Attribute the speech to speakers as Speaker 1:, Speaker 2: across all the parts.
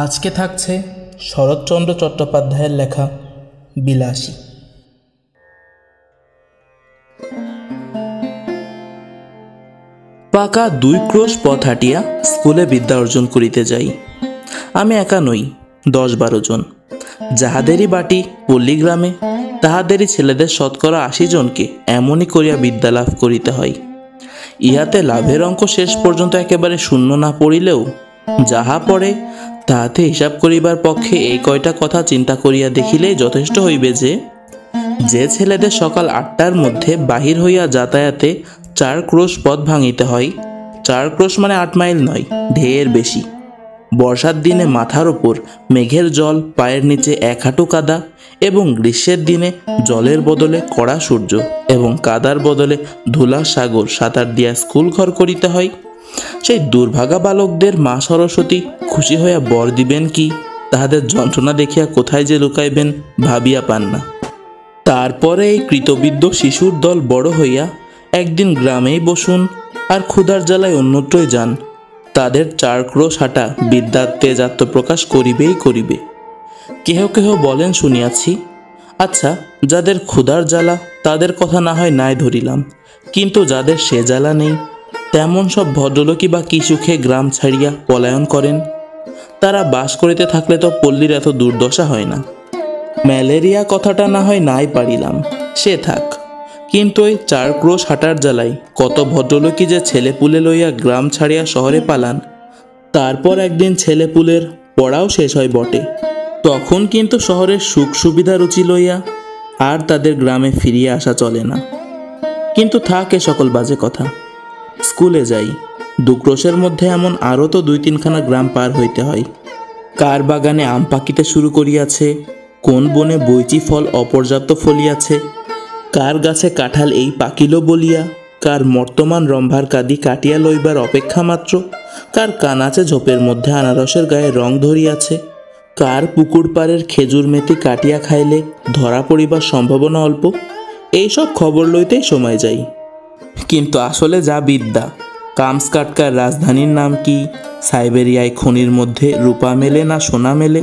Speaker 1: আজকে থাকছে শরৎচন্দ্র চট্টোপাধ্যায়ের লেখা বিলাসী। পাকা 2 ক্রোশ পথ হাঁটিয়া স্কুলে বিদ্যা অর্জন করিতে যাই। আমি একা নই, 10-12 জন। যাহাদেরই বাটি পল্লীগ্রামে, তাহাদেরই ছেলেদের 80% জনকে এমনই করিয়া বিদ্যা লাভ করিতে হয়। ইহাতে লাভের অঙ্ক শেষ পর্যন্ত একেবারে শূন্য না পড়িলেও যাহা পড়ে তাহাতে হিসাব করিবার পক্ষে এই কয়টা কথা চিন্তা করিয়া দেখিলেই যথেষ্ট হইবে যে ছেলেদের সকাল 8টার মধ্যে বাহির হইয়া যাতায়াতে 4 ক্রোশ পথ ভাঙিতে হয়, 4 ক্রোশ মানে 8 মাইল নয়, ঢের বেশি। বর্ষার দিনে মাথার ওপর মেঘের জল, পায়ের নিচে 1 হাঁটু কাদা, এবং গ্রীষ্মের দিনে জলের বদলে কড়া সূর্য এবং কাদার বদলে ধুলা সাগর সাঁতার দিয়া স্কুল ঘর করিতে হয়। সেই দুর্ভাগা বালকদের মা সরস্বতী খুশি হইয়া বর দিবেন কি, তাহাদের যন্ত্রণা দেখিয়া কোথায় যে লুকাইবেন ভাবিয়া পান না। তারপরে এই কৃতবিদ্য শিশুর দল বড় হইয়া একদিন গ্রামেই বসুন আর ক্ষুধার জ্বালায় অন্যত্রই যান। তাদের 4 ক্রোশ হাঁটা বিদ্যার তেজ আত্মপ্রকাশ করিবেই করিবে। কেহ কেহ বলেন শুনিয়াছি, আচ্ছা, যাদের ক্ষুধার জ্বালা তাদের কথা না হয় নাই ধরিলাম, কিন্তু যাদের সে জ্বালা নেই তেমন সব ভদ্রলোকই বা কি সুখে গ্রাম ছাড়িয়া পলায়ন করেন? তারা বাস করিতে থাকলে তো পল্লীর এত দুর্দশা হয় না। ম্যালেরিয়া কথাটা না হয় নাই পারিলাম, সে থাক, কিন্তু ওই 4 ক্রোশ হাঁটার জ্বালাই কত ভদ্রলোকই যে ছেলেপুলে লইয়া গ্রাম ছাড়িয়া শহরে পালান। তারপর একদিন ছেলেপুলের পড়াও শেষ হয় বটে, তখন কিন্তু শহরের সুখ সুবিধা রুচি লইয়া আর তাদের গ্রামে ফিরিয়ে আসা চলে না। কিন্তু থাকে সকল বাজে কথা। স্কুলে যাই, 2 ক্রোশের মধ্যে এমন আরও তো 2-3খানা গ্রাম পার হইতে হয়। কার বাগানে আম পাকিতে শুরু করিয়াছে, কোন বনে বৈচি ফল অপর্যাপ্ত ফলিয়াছে, কার গাছে কাঁঠাল এই পাকিল বলিয়া, কার মর্তমান রম্ভার কাদি কাটিয়া লইবার অপেক্ষা মাত্র, কার কানাচে ঝোপের মধ্যে আনারসের গায়ে রং ধরিয়াছে, কার পুকুর পাড়ের খেজুর মেথি কাটিয়া খাইলে ধরা পড়িবার সম্ভাবনা অল্প, এইসব খবর লইতেই সময় যাই। কিন্তু আসলে যা বিদ্যা, কামস্কাটকার রাজধানীর নাম কি, সাইবেরিয়ায় খনির মধ্যে রূপা মেলে না সোনা মেলে,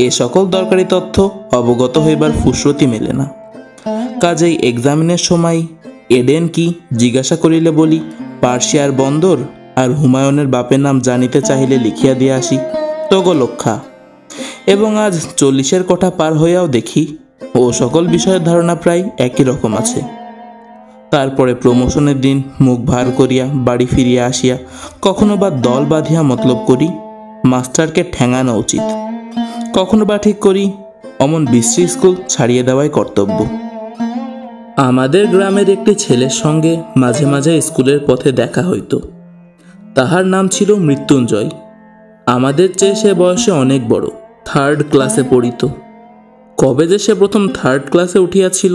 Speaker 1: এ সকল দরকারি তথ্য অবগত হইবার ফুসরতি মেলে না। কাজেই এক্সামিনের সময় এডেন কি জিজ্ঞাসা করিলে বলি পার্সিয়ার বন্দর, আর হুমায়ুনের বাপের নাম জানিতে চাহিলে লিখিয়া দিয়া আসি, তগো লক্ষা। এবং আজ 40-এর কোঠা পার হইয়াও দেখি ও সকল বিষয়ের ধারণা প্রায় একই রকম আছে। তারপরে প্রমোশনের দিন মুখ ভার করিয়া বাড়ি ফিরিয়া আসিয়া কখনো বা দল বাঁধিয়া মতলব করি মাস্টারকে ঠ্যাঙানো উচিত, কখনো বা ঠিক করি অমন বিশ্রী স্কুল ছাড়িয়ে দেওয়াই কর্তব্য। আমাদের গ্রামের একটি ছেলের সঙ্গে মাঝে মাঝে স্কুলের পথে দেখা হইত। তাহার নাম ছিল মৃত্যুঞ্জয়। আমাদের চেয়ে সে বয়সে অনেক বড়, 3rd ক্লাসে পড়িত। কবে যে সে প্রথম 3rd ক্লাসে উঠিয়াছিল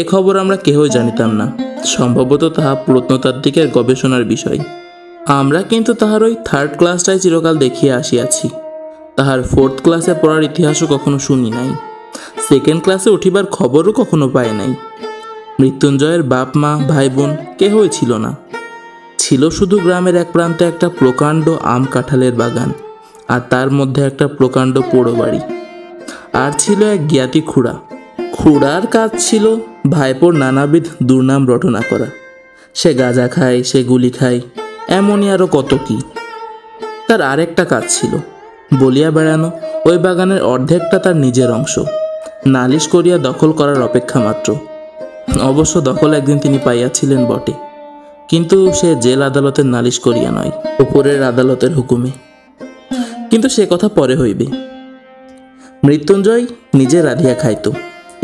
Speaker 1: এ খবর আমরা কেহই জানিতাম না। সম্ভবত তাহা প্রত্নতাত্ত্বিকের গবেষণার বিষয়। আমরা কিন্তু তাহার ওই 3rd ক্লাসটাই চিরকাল দেখিয়া আসিয়াছি। তাহার 4th ক্লাসে পড়ার ইতিহাসও কখনো শুনি নাই। 2nd ক্লাসে উঠিবার খবরও কখনো পাই নাই। মৃত্যুঞ্জয়ের বাপ মা ভাই বোন কেহই ছিল না। ছিল শুধু গ্রামের এক প্রান্তে একটা প্রকাণ্ড আম কাঁঠালের বাগান, আর তার মধ্যে একটা প্রকাণ্ড পোড়ো বাড়ি। আর ছিল এক জ্ঞাতি খুড়া। খুড়ার কাজ ছিল ভাইপোর নানাবিধ দুর্নাম রটনা করা। সে গাঁজা খায়, সে গুলি খায়, এমনই আরও কত কি। তার আরেকটা কাজ ছিল বলিয়া বেড়ানো ওই বাগানের অর্ধেকটা তার নিজের অংশ, নালিশ করিয়া দখল করার অপেক্ষা মাত্র। অবশ্য দখল একদিন তিনি পাইয়াছিলেন বটে, কিন্তু সে জেল আদালতের নালিশ করিয়া নয়, উপরের আদালতের হুকুমে। কিন্তু সে কথা পরে হইবে। মৃত্যুঞ্জয় নিজে রাঁধিয়া খাইত,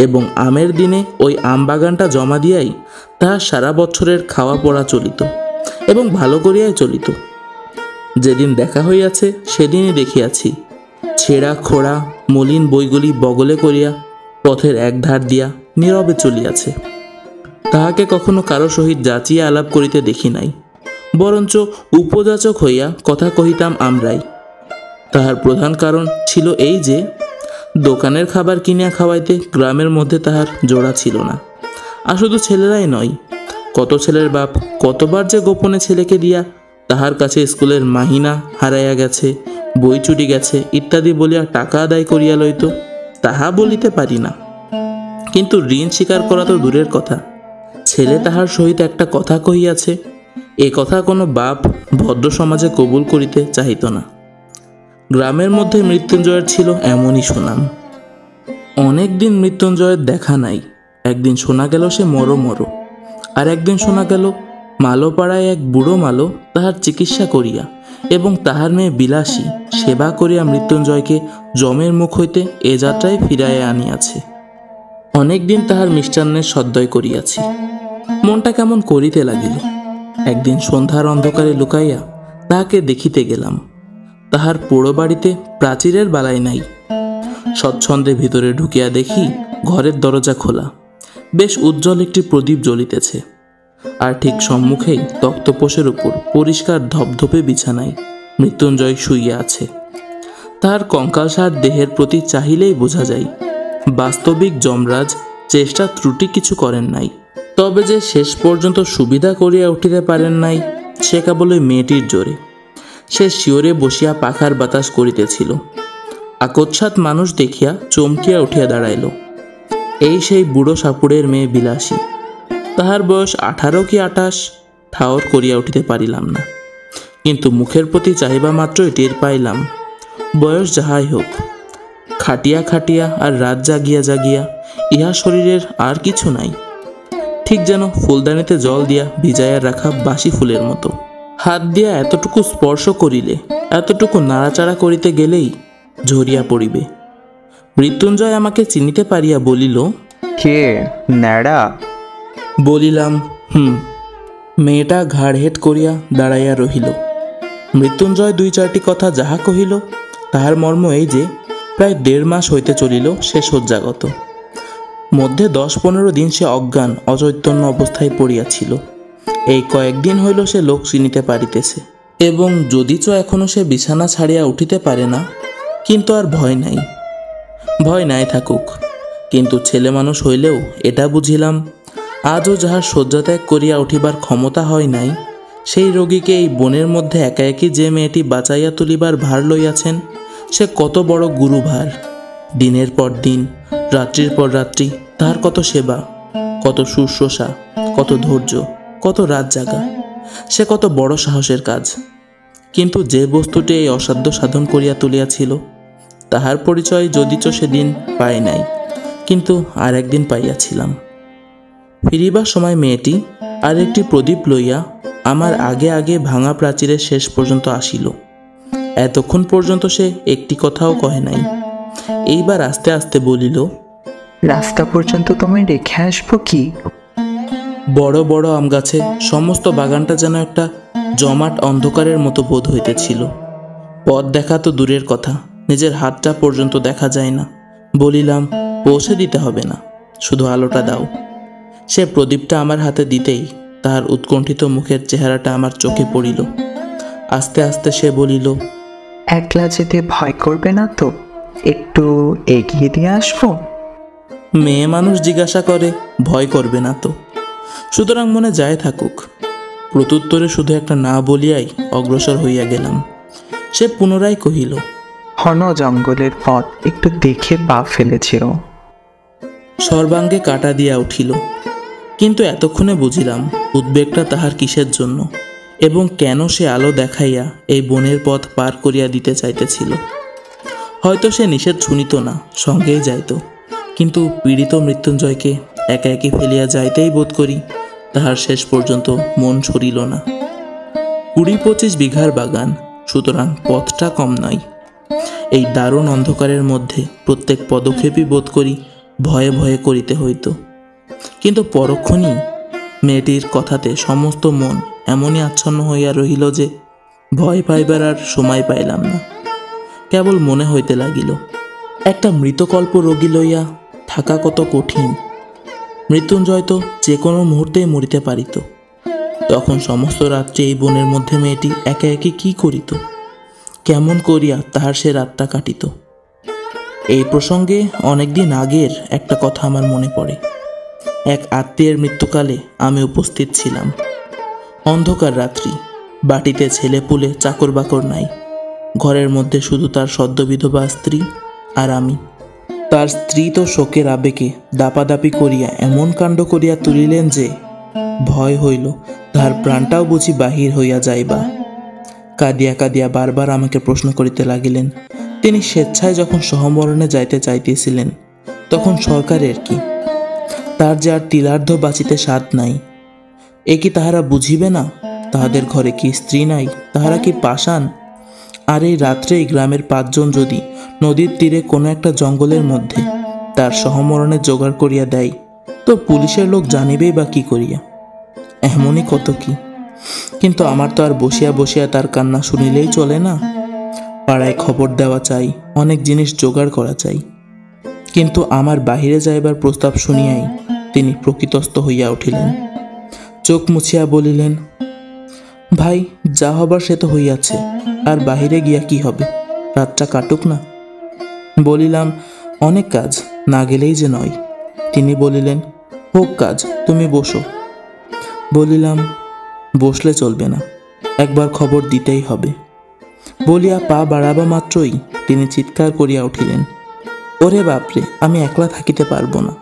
Speaker 1: এবং আমের দিনে ওই আম বাগানটা জমা দিয়াই তাহার সারা বছরের খাওয়া পড়া চলিত, এবং ভালো করিয়াই চলিত। যেদিন দেখা হইয়াছে সেদিনই দেখিয়াছি ছেঁড়া খোড়া মলিন বইগুলি বগলে করিয়া পথের এক ধার দিয়া নীরবে চলিয়াছে। তাহাকে কখনো কারো সহিত যাচিয়া আলাপ করিতে দেখি নাই, বরঞ্চ উপযাচক হইয়া কথা কহিতাম আমরাই। তাহার প্রধান কারণ ছিল এই যে দোকানের খাবার কিনিয়া খাওয়াইতে গ্রামের মধ্যে তাহার জোড়া ছিল না। আর শুধু ছেলেরাই নয়, কত ছেলের বাপ কতবার যে গোপনে ছেলেকে দিয়া তাহার কাছে স্কুলের মাহিনা হারাইয়া গেছে, বই চুরি গেছে ইত্যাদি বলিয়া টাকা আদায় করিয়া লইত, তাহা বলিতে পারি না। কিন্তু ঋণ স্বীকার করা তো দূরের কথা, ছেলে তাহার সহিত একটা কথা কহিয়াছে, এ কথা কোনো বাপ ভদ্র সমাজে কবুল করিতে চাহিত না। গ্রামের মধ্যে মৃত্যুঞ্জয়ের ছিল এমনই সুনাম। অনেক দিন মৃত্যুঞ্জয়ের দেখা নাই। একদিন শোনা গেল সে মরো মরো, আর একদিন শোনা গেল মালোপাড়ায় এক বুড়ো মালো তাহার চিকিৎসা করিয়া এবং তাহার মেয়ে বিলাসী সেবা করিয়া মৃত্যুঞ্জয়কে যমের মুখ হইতে এ যাত্রায় ফিরাইয়া আনিয়াছে। অনেক দিন তাহার মিষ্টান্নের সদ্দয় করিয়াছি, মনটা কেমন করিতে লাগিল। একদিন সন্ধ্যার অন্ধকারে লুকাইয়া তাহাকে দেখিতে গেলাম। তাহার পোড়ো বাড়িতে প্রাচীরের বালাই নাই। স্বচ্ছন্দে ভিতরে ঢুকিয়া দেখি ঘরের দরজা খোলা, বেশ উজ্জ্বল একটি প্রদীপ জ্বলিতেছে, আর ঠিক সম্মুখেই তক্তপোষের উপর পরিষ্কার ধপধপে বিছানায় মৃত্যুঞ্জয় শুইয়া আছে। তাহার কঙ্কালসার দেহের প্রতি চাহিলেই বোঝা যায় বাস্তবিক যমরাজ চেষ্টা ত্রুটি কিছু করেন নাই। তবে যে শেষ পর্যন্ত সুবিধা করিয়া উঠিতে পারেন নাই সে কেবল ওই মেয়েটির জোরে। সে শিওরে বসিয়া পাখার বাতাস করিতেছিল। আকস্মাৎ মানুষ দেখিয়া চমকিয়া উঠিয়া দাঁড়াইল। এই সেই বুড়ো সাপুড়ের মেয়ে বিলাসী। তাহার বয়স 18 কি 28 ঠাওর করিয়া উঠিতে পারিলাম না, কিন্তু মুখের প্রতি চাহিবা মাত্রই টের পাইলাম বয়স যাহাই হোক, খাটিয়া খাটিয়া আর রাত জাগিয়া জাগিয়া ইহা শরীরের আর কিছু নাই। ঠিক যেন ফুলদানিতে জল দিয়া ভিজাইয়া রাখা বাসি ফুলের মতো। হাত দিয়া এতটুকু স্পর্শ করিলে, এতটুকু নাড়াচাড়া করিতে গেলেই ঝরিয়া পড়িবে। মৃত্যুঞ্জয় আমাকে চিনিতে পারিয়া বলিল,
Speaker 2: কে ন্যাড়া?
Speaker 1: বলিলাম, মেয়েটা ঘাড় হেট করিয়া দাঁড়াইয়া রহিল। মৃত্যুঞ্জয় 2-4টি কথা যাহা কহিল তাহার মর্ম এই যে প্রায় 1.5 মাস হইতে চলিল সে শয্যাগত। মধ্যে 10-15 দিন সে অজ্ঞান অচৈতন্য অবস্থায় পড়িয়াছিল। এই কয়েকদিন হইল সে লোক চিনিতে পারিতেছে, এবং যদিচ এখনো সে বিছানা ছাড়িয়া উঠিতে পারে না, কিন্তু আর ভয় নাই। ভয় নাই থাকুক, কিন্তু ছেলে মানুষ হইলেও এটা বুঝিলাম আজও যাহার শয্যাত্যাগ করিয়া উঠিবার ক্ষমতা হয় নাই, সেই রোগীকে এই বনের মধ্যে একা একই যে মেয়েটি বাঁচাইয়া তুলিবার ভার লইয়াছেন, সে কত বড় গুরুভার। দিনের পর দিন, রাত্রির পর রাত্রি তাহার কত সেবা, কত শুশ্রূষা, কত ধৈর্য, কত রাত জাগা, সে কত বড় সাহসের কাজ। কিন্তু যে বস্তুটি এই অসাধ্য সাধন করিয়া তুলিয়াছিল তাহার পরিচয় যদিচ সেদিন পাই নাই, কিন্তু আর একদিন পাইয়াছিলাম। ফিরিবার সময় মেয়েটি আর একটি প্রদীপ লইয়া আমার আগে আগে ভাঙা প্রাচীরের শেষ পর্যন্ত আসিল। এতক্ষণ পর্যন্ত সে একটি কথাও কহে নাই। এইবার আস্তে আস্তে বলিল,
Speaker 2: রাস্তা পর্যন্ত তুমি রেখে আসবো কি?
Speaker 1: বড় বড় আম গাছে সমস্ত বাগানটা যেন একটা জমাট অন্ধকারের মতো বোধ হইতেছিল। পথ দেখা তো দূরের কথা, নিজের হাতটা পর্যন্ত দেখা যায় না। বলিলাম, পৌঁছে দিতে হবে না, শুধু আলোটা দাও। সে প্রদীপটা আমার হাতে দিতেই তাহার উৎকণ্ঠিত মুখের চেহারাটা আমার চোখে পড়িল। আস্তে আস্তে সে বলিল,
Speaker 2: একলা যেতে ভয় করবে না তো? একটু এগিয়ে দিয়ে আসবো?
Speaker 1: মেয়ে মানুষ জিজ্ঞাসা করে, ভয় করবে না তো? সুতরাং মনে যায় থাকুক। প্রত্যুত্তরে শুধু একটা না বলিয়াই অগ্রসর হইয়া গেলাম। সে পুনরায় কহিল,
Speaker 2: ঘন জঙ্গলের পথ, একটু দেখে পা ফেলেছিল।
Speaker 1: সর্বাঙ্গে কাটা দিয়া উঠিল। কিন্তু এতক্ষণে বুঝিলাম উদ্বেগটা তাহার কিসের জন্য, এবং কেন সে আলো দেখাইয়া এই বনের পথ পার করিয়া দিতে চাইতেছিল। হয়তো সে নিষেধ শুনিত না, সঙ্গেই যাইত, কিন্তু পীড়িত মৃত্যুঞ্জয়কে একা একই ফেলিয়া যাইতেই বোধ করি তাহার শেষ পর্যন্ত মন সরিল না। 20-25 বিঘার বাগান, সুতরাং পথটা কম নয়। এই দারুণ অন্ধকারের মধ্যে প্রত্যেক পদক্ষেপই বোধ করি ভয়ে ভয়ে করিতে হইত। কিন্তু পরক্ষণেই মেয়েটির কথাতে সমস্ত মন এমনই আচ্ছন্ন হইয়া রহিল যে ভয় পাইবার আর সময় পাইলাম না। কেবল মনে হইতে লাগিল একটা মৃতকল্প রোগী লইয়া থাকা কত কঠিন। মৃত্যুঞ্জয় তো যে কোনো মুহূর্তেই মরিতে পারিত। তখন সমস্ত রাত্রি এই বনের মধ্যে মেয়েটি একা একে কি করিত, কেমন করিয়া তাহার সে রাতটা কাটিত। এই প্রসঙ্গে অনেকদিন আগের একটা কথা আমার মনে পড়ে। এক আত্মীয়ের মৃত্যুকালে আমি উপস্থিত ছিলাম। অন্ধকার রাত্রি, বাটিতে ছেলে পুলে চাকর বাকর নাই। ঘরের মধ্যে শুধু তার সদ্য বিধবা স্ত্রী আর আমি। তার স্ত্রী তো শোকের আবেগে দাপাদাপি করিয়া এমন কাণ্ড করিয়া তুলিলেন যে ভয় হইল তাহার প্রাণটাও বুঝি বাহির হইয়া যাইবা। কাঁদিয়া কাঁদিয়া বারবার আমাকে প্রশ্ন করিতে লাগিলেন, তিনি স্বেচ্ছায় যখন সহমরণে যাইতে চাইতেছিলেন তখন সরকারের কি? তার যে আর তিলার্ধ বাঁচিতে স্বাদ নাই, এ কি তাহারা বুঝিবে না? তাহাদের ঘরে কি স্ত্রী নাই? তাহারা কি পাষাণ? আর এই রাত্রেই গ্রামের 5 জন যদি নদীর তীরে কোনো একটা জঙ্গলের মধ্যে তার সহমরণে জোগাড় করিয়া দেয়, তো পুলিশের লোক জানিবেই বা কি করিয়া? এমনই কত কি। কিন্তু আমার তো আর বসিয়া বসিয়া তার কান্না শুনিলেই চলে না। পাড়ায় খবর দেওয়া চাই, অনেক জিনিস জোগাড় করা চাই। কিন্তু আমার বাহিরে যাইবার প্রস্তাব শুনিয়াই তিনি প্রকৃতস্থ হইয়া উঠিলেন। চোখ মুছিয়া বলিলেন, ভাই, যা হবার সে তো হইয়াছে, আর বাহিরে গিয়া কি হবে? রাতটা কাটুক না। বলিলাম, অনেক কাজ, না গেলেই যে নয়। তিনি বলিলেন, হোক কাজ, তুমি বসো। বলিলাম, বসলে চলবে না, একবার খবর দিতেই হবে। বলিয়া পা বাড়াবা মাত্রই তিনি চিৎকার করিয়া উঠিলেন, ওরে বাপরে, আমি একলা থাকিতে পারবো না।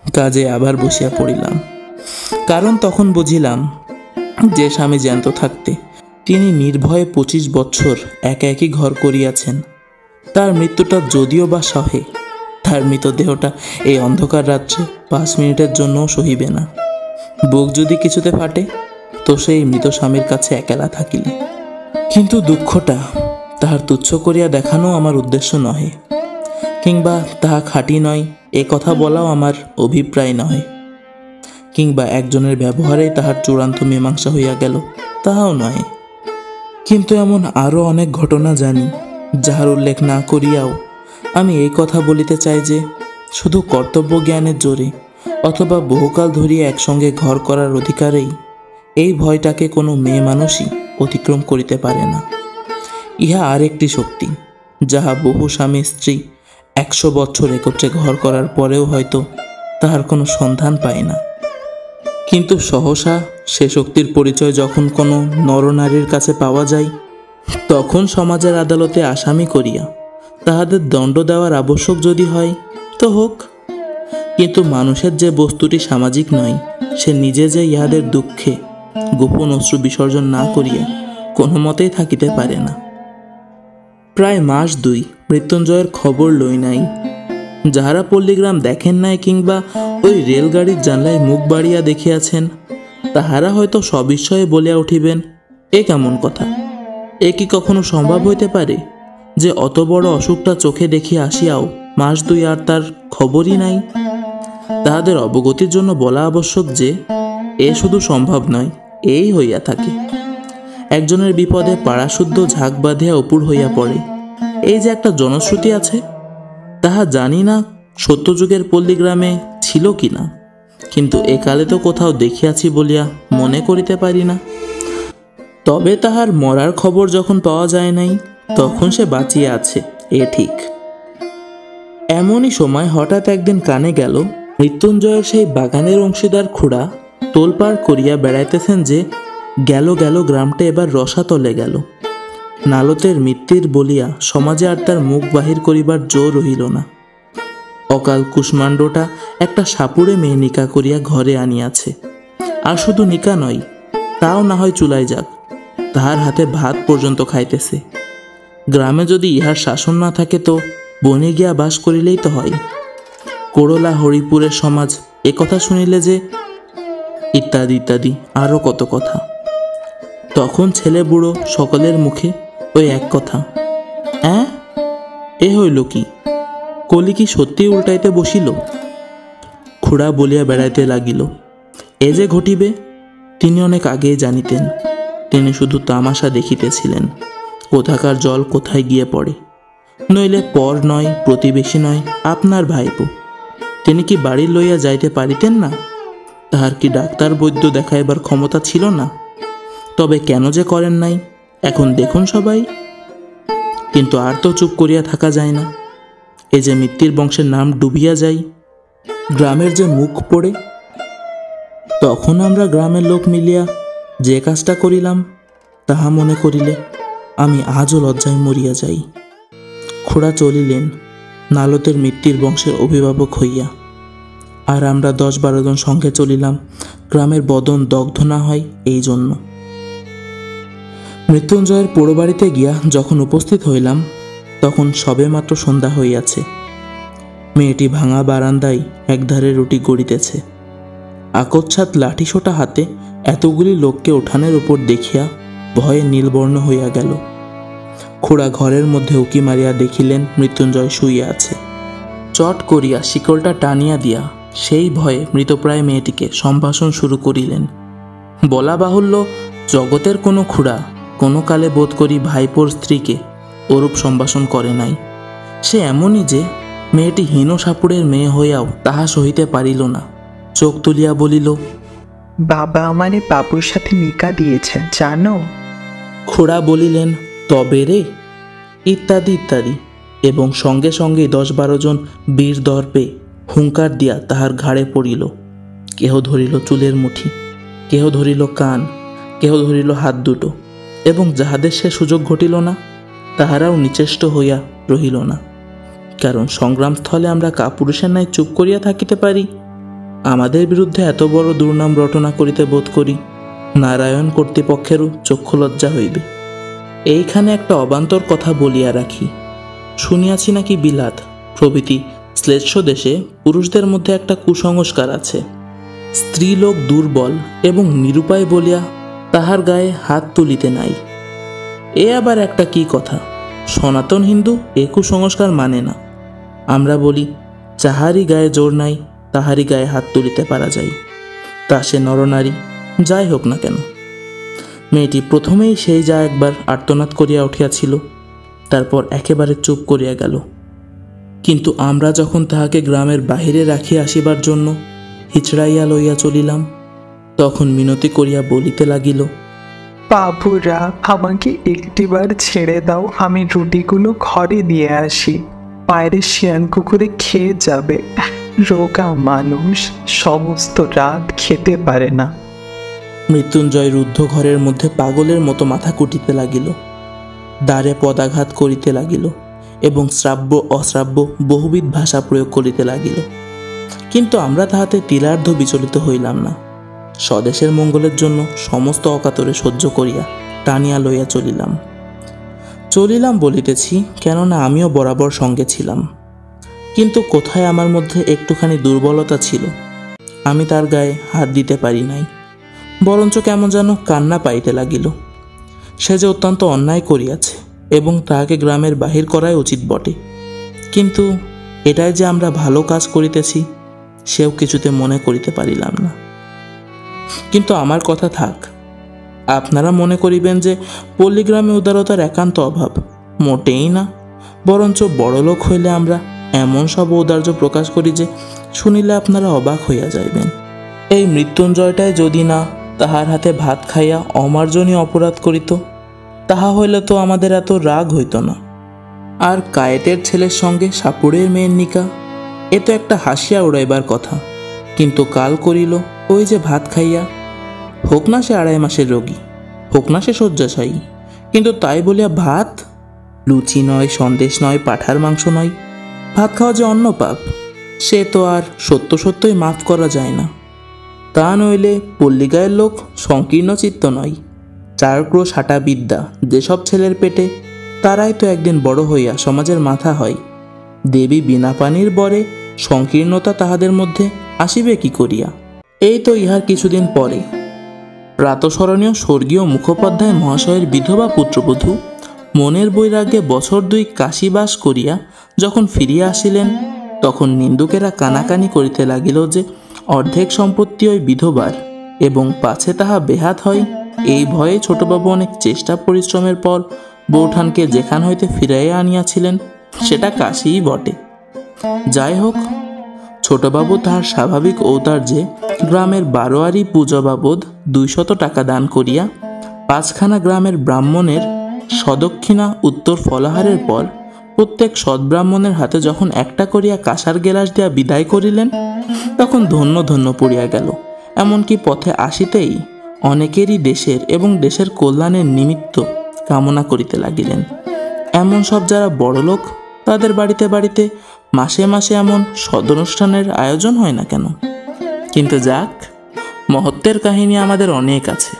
Speaker 1: কাজে আবার বসিয়া পড়িলাম। কারণ তখন বুঝিলাম যে স্বামী জ্যান্ত থাকতে তিনি নির্ভয়ে 25 বৎসর একা একই ঘর করিয়াছেন, তার মৃত্যুটা যদিও বা সহে, তার মৃতদেহটা এই অন্ধকার রাত্রে 5 মিনিটের জন্যও সহিবে না। বুক যদি কিছুতে ফাটে, তো সেই মৃত স্বামীর কাছে একলা থাকিলে। কিন্তু দুঃখটা তাহার তুচ্ছ করিয়া দেখানো আমার উদ্দেশ্য নহে, কিংবা তাহা খাঁটি নয় এ কথা বলাও আমার অভিপ্রায় নহে, কিংবা একজনের ব্যবহারেই তাহার চূড়ান্ত মীমাংসা হইয়া গেল তাহাও নয়। কিন্তু এমন আরও অনেক ঘটনা জানি, যাহার উল্লেখ না করিয়াও আমি এই কথা বলিতে চাই যে শুধু কর্তব্য জ্ঞানের জোরে অথবা বহুকাল ধরিয়া একসঙ্গে ঘর করার অধিকারেই এই ভয়টাকে কোনো মেয়ে মানুষই অতিক্রম করিতে পারে না। ইহা আর একটি শক্তি, যাহা বহু স্বামী স্ত্রী 100 বছর একত্রে ঘর করার পরেও হয়তো তাহার কোনো সন্ধান পায় না। কিন্তু সহসা সে শক্তির পরিচয় যখন কোনো নরনারীর কাছে পাওয়া যায়, তখন সমাজের আদালতে আসামি করিয়া তাহাদের দণ্ড দেওয়ার আবশ্যক যদি হয় তো হোক। কিন্তু মানুষের যে বস্তুটি সামাজিক নয়, সে নিজে যে ইহাদের দুঃখে গোপন অশ্রু বিসর্জন না করিয়া কোনো মতেই থাকিতে পারে না। প্রায় মাস 2 মৃত্যুঞ্জয়ের খবর লই নাই। যাহারা পল্লীগ্রাম দেখেন নাই কিংবা ওই রেলগাড়ির জানলায় মুখ বাড়িয়া দেখিয়াছেন, তাহারা হয়তো সবিস্ময়ে বলিয়া উঠিবেন, এ কেমন কথা? এ কি কখনো সম্ভব হইতে পারে যে অত বড় অসুখটা চোখে দেখিয়া আসিয়াও মাস 2 আর তার খবরই নাই? তাহাদের অবগতির জন্য বলা আবশ্যক যে এ শুধু সম্ভব নয়, এই হইয়া থাকে। একজনের বিপদে পাড়াশুদ্ধ ঝাঁক বাঁধিয়া অপুর হইয়া পড়ে, এই যে একটা জনশ্রুতি আছে, তাহা জানি না সত্যযুগের পল্লীগ্রামে ছিল কি না, কিন্তু একালে তো কোথাও দেখিয়াছি বলিয়া মনে করিতে পারি না। তবে তাহার মরার খবর যখন পাওয়া যায় নাই, তখন সে বাঁচিয়া আছে, এ ঠিক। এমনই সময় হঠাৎ একদিন কানে গেল, মৃত্যুঞ্জয়ের সেই বাগানের অংশীদার খুড়া তোলপাড় করিয়া বেড়াইতেছেন যে গেল গেল গ্রামটা এবার রসাতলে গেল। নালতের মৃত্যুর বলিয়া সমাজে আর তার মুখ বাহির করিবার জোর রহিল না। অকাল কুষ্মাণ্ডটা একটা সাপুড়ে মেয়ে নিকা করিয়া ঘরে আনিয়াছে। আর শুধু নিকা নয়, তাও না হয় চুলায় যাক, তাহার হাতে ভাত পর্যন্ত খাইতেছে। গ্রামে যদি ইহার শাসন না থাকে তো বনে গিয়া বাস করিলেই তো হয়। করলা হরিপুরের সমাজ এ কথা শুনিলে যে, ইত্যাদি ইত্যাদি আরও কত কথা। তখন ছেলে বুড়ো সকলের মুখে ওই এক কথা, এ হইল কি? কলি কি সত্যি উল্টাইতে বসিল? খুড়া বলিয়া বেড়াইতে লাগিল, এ যে ঘটিবে তিনি অনেক আগেই জানিতেন। তিনি শুধু তামাশা দেখিতেছিলেন, কোথাকার জল কোথায় গিয়ে পড়ে। নইলে পর নয়, প্রতিবেশী নয়, আপনার ভাইপো। তিনি কি বাড়ি লইয়া যাইতে পারিতেন না? তাহার কি ডাক্তার বৈদ্য দেখাইবার ক্ষমতা ছিল না? তবে কেন যে করেন নাই এখন দেখুন সবাই। কিন্তু আর তো চুপ করিয়া থাকা যায় না। এই যে মৃত্যুর বংশের নাম ডুবিয়া যায়, গ্রামের যে মুখ পড়ে, তখন আমরা গ্রামের লোক মিলিয়া যে কাজটা করিলাম তাহা মনে করিলে আমি আজও লজ্জায় মরিয়া যাই। খুড়া চলিলেন নালতের মৃত্যুর বংশের অভিভাবক হইয়া, আর আমরা 10-12 জন সঙ্গে চলিলাম গ্রামের বদন দগ্ধ না হয় এই জন্য। মৃত্যুঞ্জয়ের পোড়ো বাড়িতে গিয়া যখন উপস্থিত হইলাম তখন সবেমাত্র সন্ধ্যা হইয়াছে। মেয়েটি ভাঙা বারান্দায় একধারে রুটি গড়িতেছে। আকচ্ছাত লাঠিসোঁটা হাতে এতগুলি লোককে উঠানের উপর দেখিয়া ভয়ে নীলবর্ণ হইয়া গেল। খুড়া ঘরের মধ্যে উকি মারিয়া দেখিলেন মৃত্যুঞ্জয় শুইয়া আছে। চট করিয়া শিকলটা টানিয়া দিয়া সেই ভয়ে মৃতপ্রায় মেয়েটিকে সম্ভাষণ শুরু করিলেন। বলা বাহুল্য, জগতের কোনো খুড়া কোনো কালে বোধ করি ভাইপোর স্ত্রীকে ওরূপ সম্ভাষণ করে নাই। সে এমনই যে মেয়েটি হীন সাপুড়ের মেয়ে হইয়াও তাহা সহিতে পারিল না। চোখ তুলিয়া বলিল,
Speaker 2: বাবা আমারে বাবুর সাথে নিকা দিয়েছে জানো।
Speaker 1: খুড়া বলিলেন, তবে রে, ইত্যাদি ইত্যাদি, এবং সঙ্গে সঙ্গে 10-12 জন বীর দর্পে হুঙ্কার দিয়া তাহার ঘাড়ে পড়িল। কেহ ধরিল চুলের মুঠি, কেহ ধরিল কান, কেহ ধরিল হাত দুটো, এবং যাহাদের সে সুযোগ ঘটিল না তাহারাও নিচেষ্ট হইয়া রহিল না। কারণ সংগ্রামস্থলে আমরা কাপুরুষের ন্যায় চুপ করিয়া থাকিতে পারি, আমাদের বিরুদ্ধে এত বড় দুর্নাম রটনা করিতে বোধ করি নারায়ণ কর্তৃপক্ষেরও চক্ষু লজ্জা হইবে। এইখানে একটা অবান্তর কথা বলিয়া রাখি। শুনিয়াছি নাকি বিলাত প্রভৃতি শ্লেষ্য দেশে পুরুষদের মধ্যে একটা কুসংস্কার আছে, স্ত্রীলোক দুর্বল এবং নিরুপায় বলিয়া তাহার গায়ে হাত তুলিতে নাই। এ আবার একটা কি কথা? সনাতন হিন্দু এ কুসংস্কার মানে না। আমরা বলি, যাহারই গায়ে জোর নাই তাহারই গায়ে হাত তুলিতে পারা যায়, তা সে নরনারী যাই হোক না কেন। মেয়েটি প্রথমেই সেই যা একবার আর্তনাদ করিয়া উঠিয়াছিল, তারপর একেবারে চুপ করিয়া গেল। কিন্তু আমরা যখন তাহাকে গ্রামের বাহিরে রাখিয়া আসিবার জন্য হিচড়াইয়া লইয়া চলিলাম, তখন মিনতি করিয়া বলিতে লাগিল,
Speaker 2: বাবুরা আমাকে একটিবার ছেড়ে দাও, আমি রুটিগুলো ঘরে দিয়ে আসি, বাইরে শিয়াল কুকুরে খেয়ে যাবে। রোগা মানুষ সমস্ত রাত খেতে পারে না।
Speaker 1: মৃত্যুঞ্জয় রুদ্ধ ঘরের মধ্যে পাগলের মতো মাথা কুটিতে লাগিল, দ্বারে পদাঘাত করিতে লাগিল এবং শ্রাব্য অশ্রাব্য বহুবিধ ভাষা প্রয়োগ করিতে লাগিল। কিন্তু আমরা তাহাতে তিলার্ধ বিচলিত হইলাম না। স্বদেশের মঙ্গলের জন্য সমস্ত অকাতরে সহ্য করিয়া টানিয়া লইয়া চলিলাম বলিতেছি, কেননা আমিও বরাবর সঙ্গে ছিলাম। কিন্তু কোথায় আমার মধ্যে একটুখানি দুর্বলতা ছিল, আমি তার গায়ে হাত দিতে পারি নাই, বরঞ্চ কেমন যেন কান্না পাইতে লাগিল। সে যে অত্যন্ত অন্যায় করিয়াছে এবং তাহাকে গ্রামের বাহির করাই উচিত বটে, কিন্তু এটাই যে আমরা ভালো কাজ করিতেছি সেও কিছুতে মনে করিতে পারিলাম না। কিন্তু আমার কথা থাক, আপনারা মনে করিবেন যে পল্লীগ্রামে উদারতার একান্ত অভাব। মোটেই না, বরঞ্চ বড়লোক হইলে আমরা এমন সব ঔদার্য প্রকাশ করি যে শুনিলে আপনারা অবাক হইয়া যাইবেন। এই মৃত্যুঞ্জয়টায় যদি না তাহার হাতে ভাত খাইয়া অমার্জনীয় অপরাধ করিত, তাহা হইলে তো আমাদের এত রাগ হইত না। আর কায়েতের ছেলের সঙ্গে সাপুড়ের মেয়ের নিকা, এ তো একটা হাসিয়া উড়াইবার কথা, কিন্তু কাল করিল ওই যে ভাত খাইয়া। হোক না সে 2.5 মাসের রোগী, হোক না সে শয্যাশায়ী, কিন্তু তাই বলিয়া ভাত, লুচি নয়, সন্দেশ নয়, পাঁঠার মাংস নয়, ভাত খাওয়া যে অন্য পাপ, সে তো আর সত্যই মাফ করা যায় না। তা নইলে পল্লীগায়ের লোক সংকীর্ণ চিত্ত নয়, 4 ক্রোশ হাঁটা বিদ্যা যেসব ছেলের পেটে, তারাই তো একদিন বড় হইয়া সমাজের মাথা হয়। দেবী বিনা পানির বরে সংকীর্ণতা তাহাদের মধ্যে আসিবে কি করিয়া? এই তো ইহার কিছুদিন পরে প্রাতঃস্মরণীয় স্বর্গীয় মুখোপাধ্যায় মহাশয়ের বিধবা পুত্রবধূ মনের বৈরাগ্যে বছর 2 কাশীবাস করিয়া যখন ফিরিয়া আসিলেন, তখন নিন্দুকেরা কানাকানি করিতে লাগিল যে অর্ধেক সম্পত্তি ওই বিধবার, এবং পাছে তাহা বেহাত হয় এই ভয়ে ছোটবাবু অনেক চেষ্টা পরিশ্রমের পর বৌঠানকে যেখান হইতে ফিরাইয়া আনিয়াছিলেন সেটা কাশীই বটে। যাই হোক, ছোটবাবু তাহার স্বাভাবিক ঔদার্যে গ্রামের 12 পূজা বাবদ 200 টাকা দান করিয়া 5খানা গ্রামের ব্রাহ্মণের সদক্ষিণা উত্তর ফলাহারের পর প্রত্যেক সদ্ব্রাহ্মণের হাতে যখন একটা করিয়া কাঁসার গেলাস দিয়া বিদায় করিলেন, তখন ধন্য ধন্য পড়িয়া গেল। এমনকি পথে আসিতেই অনেকেরই দেশের এবং দেশের কল্যাণের নিমিত্ত কামনা করিতে লাগিলেন। এমন সব যারা বড়লোক, তাদের বাড়িতে বাড়িতে মাসে মাসে এমন সদনুষ্ঠানের আয়োজন হয় না কেন? কিন্তু যাক, মহত্বের কাহিনী আমাদের অনেক আছে,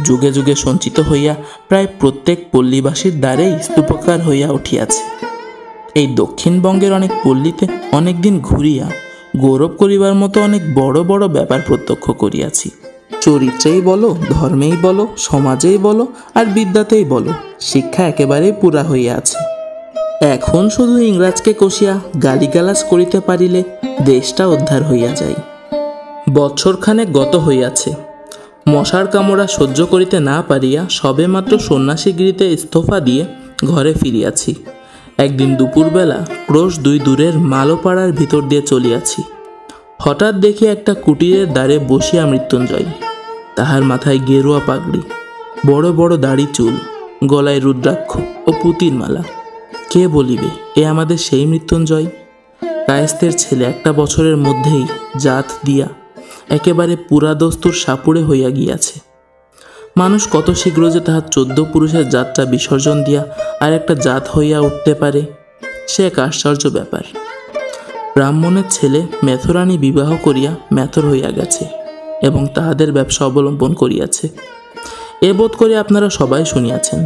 Speaker 1: যুগে যুগে সঞ্চিত হইয়া প্রায় প্রত্যেক পল্লীবাসীর দ্বারেই স্তূপকার হইয়া উঠিয়াছে। এই দক্ষিণবঙ্গের অনেক পল্লীতে অনেকদিন ঘুরিয়া গৌরব করিবার মতো অনেক বড় বড় ব্যাপার প্রত্যক্ষ করিয়াছি। চরিত্রেই বলো, ধর্মেই বলো, সমাজেই বলো, আর বিদ্যাতেই বলো, শিক্ষা একেবারেই পুরা হইয়া আছে। এখন শুধু ইংরাজকে কষিয়া গালিগালাজ করিতে পারিলে দেশটা উদ্ধার হইয়া যায়। বৎসরখানেক গত হইয়াছে, মশার কামড়া সহ্য করিতে না পারিয়া সবেমাত্র সন্ন্যাসীগিরিতে ইস্তফা দিয়ে ঘরে ফিরিয়াছি। একদিন দুপুরবেলা ক্রোশ 2 দূরের মালোপাড়ার ভিতর দিয়ে চলিয়াছি। হঠাৎ দেখি একটা কুটিরের দ্বারে বসিয়া মৃত্যুঞ্জয়। তাহার মাথায় গেরুয়া পাগড়ি, বড় বড় দাড়ি চুল, গলায় রুদ্রাক্ষ ও পুতির মালা। কে বলিবে এ আমাদের সেই মৃত্যুঞ্জয়? কায়েস্তের ছেলে 1 বছরের মধ্যেই জাত দিয়া একেবারে পুরাদস্তুর সাপুড়ে হইয়া গিয়াছে। মানুষ কত শীঘ্র যে তাহার 14 পুরুষের জাতটা বিসর্জন দিয়া আর একটা জাত হইয়া উঠতে পারে, সে এক আশ্চর্য ব্যাপার। ব্রাহ্মণের ছেলে মেথরানী বিবাহ করিয়া মেথর হইয়া গেছে এবং তাহাদের ব্যবসা অবলম্বন করিয়াছে। এ বোধ করে আপনারা সবাই শুনিয়াছেন।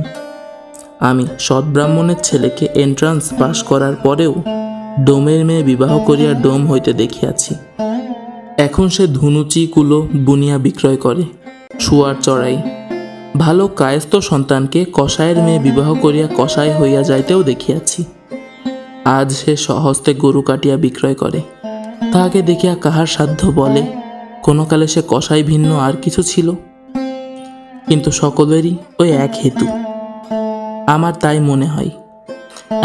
Speaker 1: আমি সৎ ব্রাহ্মণের ছেলেকে এন্ট্রান্স পাশ করার পরেও ডোমের মেয়ে বিবাহ করিয়া ডোম হইতে দেখিয়াছি। এখন সে ধুনুচি কুলো বুনিয়া বিক্রয় করে, শুয়ার চড়াই। ভালো কায়স্থ সন্তানকে কসাইয়ের মেয়ে বিবাহ করিয়া কসাই হইয়া যাইতেও দেখিয়াছি। আজ সে স্বহস্তে গরু কাটিয়া বিক্রয় করে। তাহাকে দেখিয়া কাহার সাধ্য বলে কোনো কালে সে কসাই ভিন্ন আর কিছু ছিল? কিন্তু সকলেরই ওই এক হেতু। আমার তাই মনে হয়,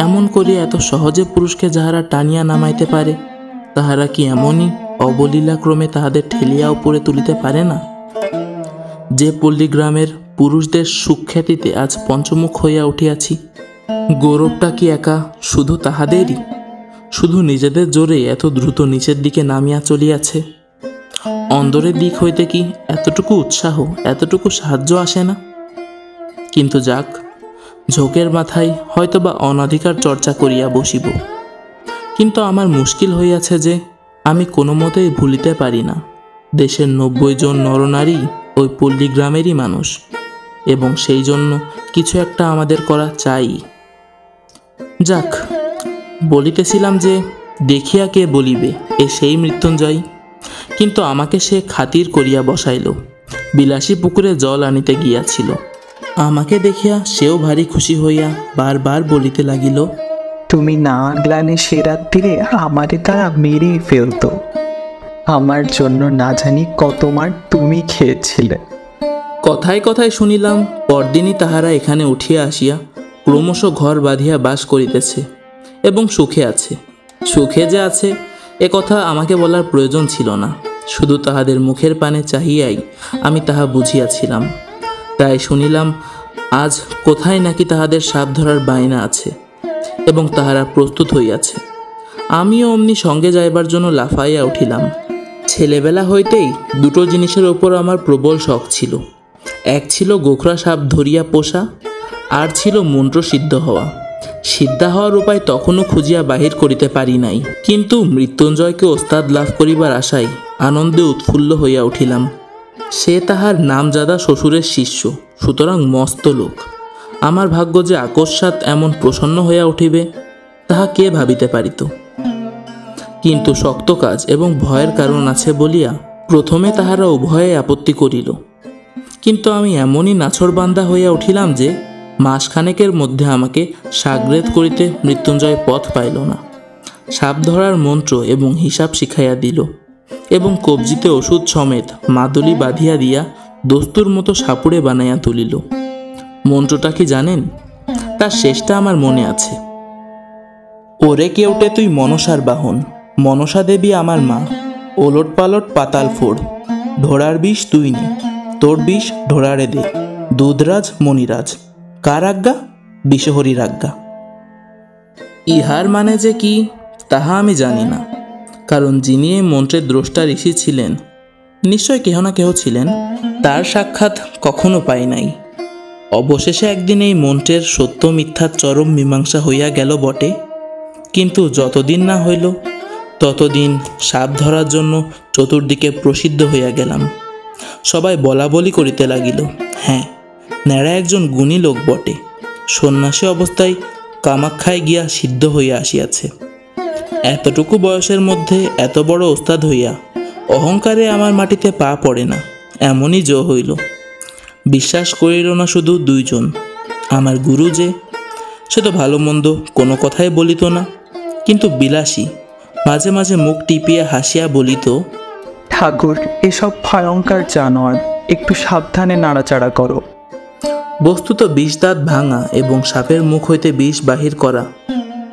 Speaker 1: এমন করিয়া এত সহজে পুরুষকে যাহারা টানিয়া নামাইতে পারে, তাহারা কি এমনই অবলীলাক্রমে তাহাদের ঠেলিয়া উপরে তুলিতে পারে না? যে পল্লীগ্রামের পুরুষদের সুখ্যাতিতে আজ পঞ্চমুখ হইয়া উঠিয়াছি, গৌরবটা কি একা শুধু তাহাদেরই? শুধু নিজেদের জোরে এত দ্রুত নিচের দিকে নামিয়া চলিয়াছে? অন্দরের দিক হইতে কি এতটুকু উৎসাহ, এতটুকু সাহায্য আসে না? কিন্তু যাক, ঝোঁকের মাথায় হয়তোবা অনধিকার চর্চা করিয়া বসিব। কিন্তু আমার মুশকিল হইয়াছে যে আমি কোনো মতেই ভুলিতে পারি না দেশের 90 জন নরনারী ওই পল্লীগ্রামেরই মানুষ, এবং সেই জন্য কিছু একটা আমাদের করা চাই। যাক, বলিতেছিলাম যে দেখিয়া কে বলিবে এ সেই মৃত্যুঞ্জয়, কিন্তু আমাকে সে খাতির করিয়া বসাইল। বিলাসী পুকুরে জল আনিতে গিয়াছিল। আমাকে দেখিয়া সেও ভারী খুশি হইয়া বারবার বলিতে লাগিল,
Speaker 2: তুমি না আগলানে সে রাত্রিরে আমারে তারা মেরেই ফেলতো। আমার জন্য না জানি কত মার তুমি খেয়েছিলে।
Speaker 1: কথায় কথায় শুনিলাম পরদিনই তাহারা এখানে উঠিয়া আসিয়া ক্রমশ ঘর বাঁধিয়া বাস করিতেছে এবং সুখে আছে। সুখে যে আছে এ কথা আমাকে বলার প্রয়োজন ছিল না, শুধু তাহাদের মুখের পানে চাহিয়াই আমি তাহা বুঝিয়াছিলাম। তাই শুনিলাম আজ কোথায় নাকি তাহাদের সাপ ধরার বায়না আছে এবং তাহারা প্রস্তুত হইয়াছে। আমিও অমনি সঙ্গে যাইবার জন্য লাফাইয়া উঠিলাম। ছেলেবেলা হইতেই 2টো জিনিসের ওপর আমার প্রবল শখ ছিল। এক ছিল গোখরা সাপ ধরিয়া পোষা, আর ছিল মন্ত্র সিদ্ধ হওয়া। সিদ্ধা হওয়ার উপায় তখনও খুঁজিয়া বাহির করিতে পারি নাই, কিন্তু মৃত্যুঞ্জয়কে ওস্তাদ লাভ করিবার আশায় আনন্দে উৎফুল্ল হইয়া উঠিলাম। সে তাহার নামজাদা শ্বশুরের শিষ্য, সুতরাং মস্ত লোক। আমার ভাগ্য যে আকস্মাৎ এমন প্রসন্ন হইয়া উঠিবে তাহা কে ভাবিতে পারিত? কিন্তু শক্ত কাজ এবং ভয়ের কারণ আছে বলিয়া প্রথমে তাহারা উভয়ে আপত্তি করিল। কিন্তু আমি এমনই নাছরবান্দা হইয়া উঠিলাম যে মাসখানেকের মধ্যে আমাকে সাগ্রেদ করিতে মৃত্যুঞ্জয় পথ পাইল না। সাপ ধরার মন্ত্র এবং হিসাব শিখাইয়া দিল এবং কবজিতে ওষুধ সমেত মাদুলি বাঁধিয়া দিয়া দস্তুর মতো সাপুড়ে বানাইয়া তুলিল। মন্ত্রটা কি জানেন? তার শেষটা আমার মনে আছে। ওরে কেউটে তুই মনসার বাহন, মনসা দেবী আমার মা, ওলট পালট পাতাল ফোড়, ঢোড়ার বিষ তুই নে, তোর বিষ ঢোড়ারে দে, দুধরাজ মণিরাজ, কার আজ্ঞা? বিষহরির আজ্ঞা। ইহার মানে যে কি তাহা আমি জানি না, কারণ যিনি এই মন্ত্রের দ্রষ্টা ঋষি ছিলেন, নিশ্চয় কেহ না কেহ ছিলেন, তার সাক্ষাৎ কখনো পাই নাই। অবশেষে একদিন এই মন্ত্রের সত্য মিথ্যার চরম মীমাংসা হইয়া গেল বটে, কিন্তু যতদিন না হইল ততদিন সাপ ধরার জন্য চতুর্দিকে প্রসিদ্ধ হইয়া গেলাম। সবাই বলা বলি করিতে লাগিল, হ্যাঁ, ন্যাড়া একজন গুণী লোক বটে, সন্ন্যাসী অবস্থায় কামাখ্যায় গিয়া সিদ্ধ হইয়া আসিয়াছে। এতটুকু বয়সের মধ্যে এত বড় ওস্তাদ হইয়া অহংকারে আমার মাটিতে পা পড়ে না, এমনই জো হইল। বিশ্বাস করিল না শুধু দুইজন, আমার গুরু যে, সে তো ভালো মন্দ কোনো কথাই বলিত না, কিন্তু বিলাসী মাঝে মাঝে মুখ টিপিয়া হাসিয়া বলিত,
Speaker 2: ঠাকুর, এসব ভয়ঙ্কর জানোয়ার, একটু সাবধানে নাড়াচাড়া করো।
Speaker 1: বস্তুত বিষ দাঁত ভাঙা এবং সাপের মুখ হইতে বিষ বাহির করা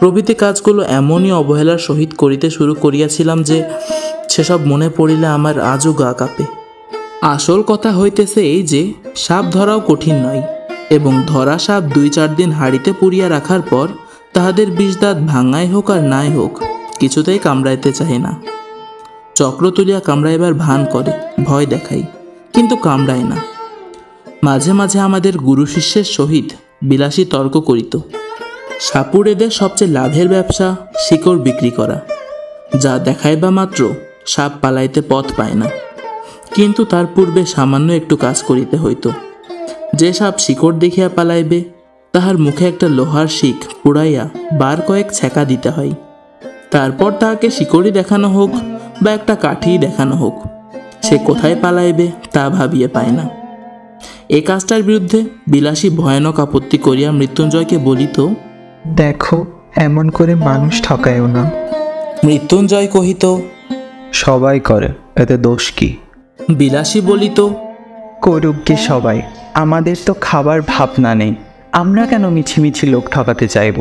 Speaker 1: প্রভৃতি কাজগুলো এমনই অবহেলার সহিত করিতে শুরু করিয়াছিলাম যে সেসব মনে পড়িলে আমার আজও গা কাঁপে। আসল কথা হইতেছে এই যে সাপ ধরাও কঠিন নয়, এবং ধরা সাপ 2-4 দিন হাঁড়িতে পুড়িয়া রাখার পর তাহাদের বিষ দাঁত ভাঙাই হোক আর নাই হোক কিছুতেই কামড়াইতে চাহে না। চক্র তুলিয়া কামড়াইবার ভান করে, ভয় দেখাই, কিন্তু কামড়ায় না। মাঝে মাঝে আমাদের গুরু শিষ্যের সহিত বিলাসী তর্ক করিত। সাপুড়েদের সবচেয়ে লাভের ব্যবসা শিকড় বিক্রি করা, যা দেখাইবা মাত্র সাপ পালাইতে পথ পায় না, কিন্তু তার পূর্বে সামান্য একটু কাজ করিতে হইত। যে সাপ শিকড় দেখিয়া পালাইবে তাহার মুখে একটা লোহার শিক পুড়াইয়া বার কয়েক ছ্যাঁকা দিতে হয়, তারপর তাহাকে শিকড়ই দেখানো হোক বা একটা কাঠিই দেখানো হোক, সে কোথায় পালাইবে তা ভাবিয়ে পায় না। এই কাজটার বিরুদ্ধে বিলাসী ভয়ানক আপত্তি করিয়া মৃত্যুঞ্জয়কে বলিত,
Speaker 2: দেখো, এমন করে মানুষ ঠকায়ও না।
Speaker 1: মৃত্যুঞ্জয় কহিত,
Speaker 2: সবাই করে, এতে দোষ কি?
Speaker 1: বিলাসী বলিত,
Speaker 2: করুক কি সবাই, আমাদের তো খাবার ভাবনা নেই, আমরা কেন মিছিমিছি লোক ঠকাতে চাইব?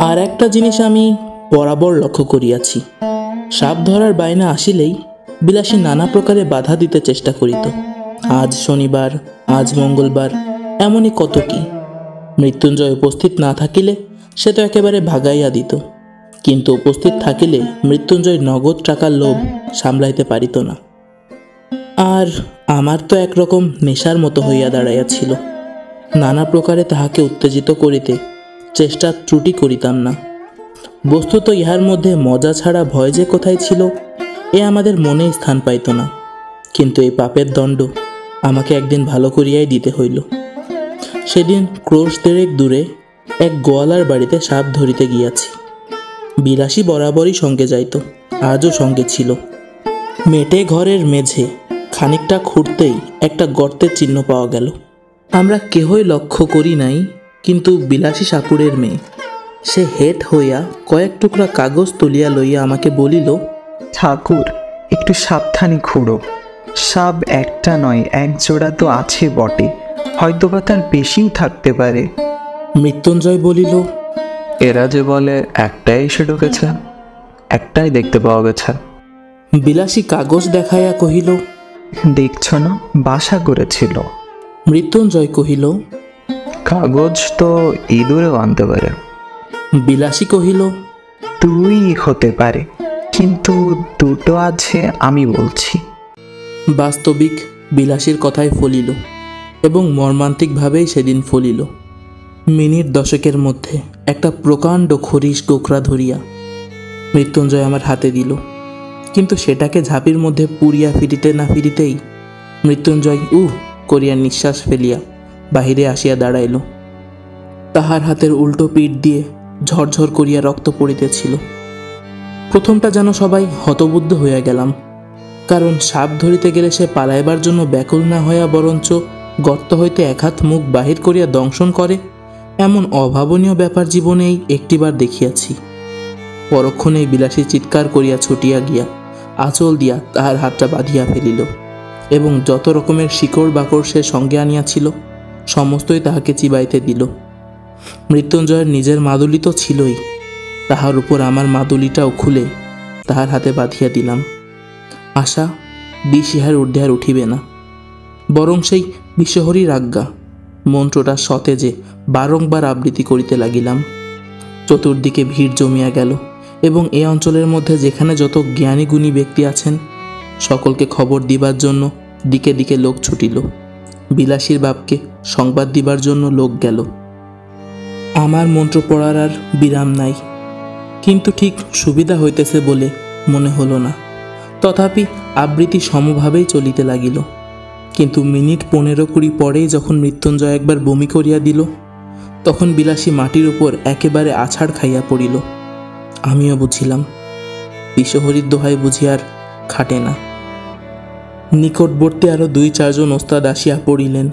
Speaker 1: আর একটা জিনিস আমি বরাবর লক্ষ্য করিয়াছি, সাপ ধরার বায়না আসিলেই বিলাসী নানা প্রকারে বাধা দিতে চেষ্টা করিত। আজ শনিবার, আজ মঙ্গলবার, এমনই কত কি। মৃত্যুঞ্জয় উপস্থিত না থাকিলে সে তো একেবারে ভাগাইয়া দিত, কিন্তু উপস্থিত থাকিলে মৃত্যুঞ্জয় নগদ টাকার লোভ সামলাইতে পারিত না। আর আমার তো একরকম নেশার মতো হইয়া দাঁড়াইয়াছিল, নানা প্রকারে তাহাকে উত্তেজিত করিতে চেষ্টা ত্রুটি করিতাম না। বস্তুত ইহার মধ্যে মজা ছাড়া ভয় যে কোথায় ছিল এ আমাদের মনে স্থান পাইত না, কিন্তু এই পাপের দণ্ড আমাকে একদিন ভালো করিয়াই দিতে হইল। সেদিন ক্রোশ 1.5 দূরে এক গোয়ালার বাড়িতে সাপ ধরিতে গিয়াছি। বিলাসী বরাবরই সঙ্গে যাইত, আজও সঙ্গে ছিল। মেটে ঘরের মেঝে খানিকটা খুঁড়তেই একটা গর্তের চিহ্ন পাওয়া গেল। আমরা কেহই লক্ষ্য করি নাই, কিন্তু বিলাসী সাপুড়ের মেয়ে, সে হেট হইয়া কয়েক টুকরা কাগজ তুলিয়া লইয়া আমাকে বলিল,
Speaker 2: ঠাকুর, একটু সাবধানে খুঁড়ো, সাপ একটা নয়, এক জোড়া তো আছে বটে, হয়তোবা তার বেশিও থাকতে পারে।
Speaker 1: মৃত্যুঞ্জয় বলিল,
Speaker 2: এরা যে বলে একটাই এসে ঢুকেছে, একটাই দেখতে পাওয়া গেছে।
Speaker 1: বিলাসী কাগজ দেখাইয়া কহিল,
Speaker 2: দেখছ না, বাসা করেছিল।
Speaker 1: মৃত্যুঞ্জয় কহিল,
Speaker 2: কাগজ তো ইঁদুরেও আনতে পারে।
Speaker 1: বিলাসী কহিল,
Speaker 2: তুই হতে পারে, কিন্তু দুটো আছে আমি বলছি।
Speaker 1: বাস্তবিক বিলাসীর কথাই ফলিল, এবং মর্মান্তিকভাবেই সেদিন ফলিল। মিনিট 10 মধ্যে একটা প্রকাণ্ড খরিশ গোখরা ধরিয়া মৃত্যুঞ্জয় আমার হাতে দিল, কিন্তু সেটাকে ঝাঁপির মধ্যে পুড়িয়া ফিরিতে না ফিরিতেই মৃত্যুঞ্জয় করিয়া নিঃশ্বাস ফেলিয়া বাহিরে আসিয়া দাঁড়াইল। তাহার হাতের উল্টো পিঠ দিয়ে ঝরঝর করিয়া রক্ত পড়িতেছিল। প্রথমটা যেন সবাই হতবুদ্ধ হইয়া গেলাম, কারণ সাপ ধরিতে গেলে সে পালাইবার জন্য ব্যাকুল না হইয়া বরঞ্চ গর্ত হইতে 1 হাত মুখ বাহির করিয়া দংশন করে, এমন অভাবনীয় ব্যাপার জীবনেই একটিবার দেখিয়াছি। পরক্ষণেই বিলাসী চিৎকার করিয়া ছুটিয়া গিয়া আঁচল দিয়া তাহার হাতটা বাঁধিয়া ফেলিল, এবং যত রকমের শিকড় বাকড় সে সঙ্গে আনিয়াছিল সমস্তই তাহাকে চিবাইতে দিল। মৃত্যুঞ্জয়ের নিজের মাদুলি তো ছিলই, তাহার উপর আমার মাদুলিটাও খুলে তাহার হাতে বাঁধিয়া দিলাম। আশা বিষ ইহার ঊর্ধ্বে আর উঠিবে না, বরং সেই বিশ্বহরীর আজ্ঞা মন্ত্রটা সতেজে বারংবার আবৃত্তি করিতে লাগিলাম। চতুর্দিকে ভিড় জমিয়া গেল, এবং এ অঞ্চলের মধ্যে যেখানে যত জ্ঞানী গুণী ব্যক্তি আছেন সকলকে খবর দিবার জন্য দিকে দিকে লোক ছুটিল। বিলাসীর বাপকে সংবাদ দিবার জন্য লোক গেল। আমার মন্ত্র পড়ার আর বিরাম নাই, কিন্তু ঠিক সুবিধা হইতেছে বলে মনে হলো না। তথাপি আবৃত্তি সমভাবেই চলিতে লাগিল। কিন্তু মিনিট 15-20 পরেই যখন মৃত্যুঞ্জয় একবার বমি করিয়া দিল, তখন বিলাসী মাটির উপর একেবারে আছাড় খাইয়া পড়িল। আমিও বুঝিলাম বিশ্বহরির দোহাই বুঝি আর খাটে না। নিকটবর্তী আরও 2-4 জন ওস্তাদ আসিয়া পড়িলেন,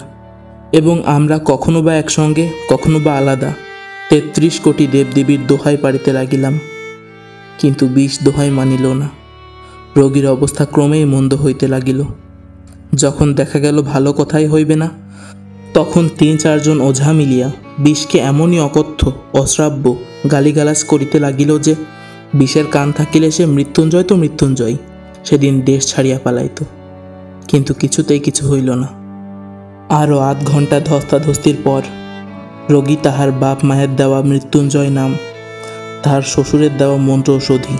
Speaker 1: এবং আমরা কখনো বা একসঙ্গে কখনো বা আলাদা 33 কোটি দেবদেবীর দোহাই পাড়িতে লাগিলাম। কিন্তু বিষ দোহাই মানিল না। রোগীর অবস্থা ক্রমেই মন্দ হইতে লাগিল। যখন দেখা গেল ভালো কথাই হইবে না, তখন 3-4 জন ওঝা মিলিয়া বিষকে এমনই অকথ্য অশ্রাব্য গালিগালাজ করিতে লাগিল যে বিষের কান থাকিলে সে মৃত্যুঞ্জয় তো মৃত্যুঞ্জয়, সেদিন দেশ ছাড়িয়া পালাইত। কিন্তু কিছুতেই কিছু হইল না। আরও আধ ঘন্টা ধস্তাধস্তির পর রোগী তাহার বাপ মায়ের দেওয়া মৃত্যুঞ্জয় নাম, তাহার শ্বশুরের দেওয়া মন্ত্র ঔষধি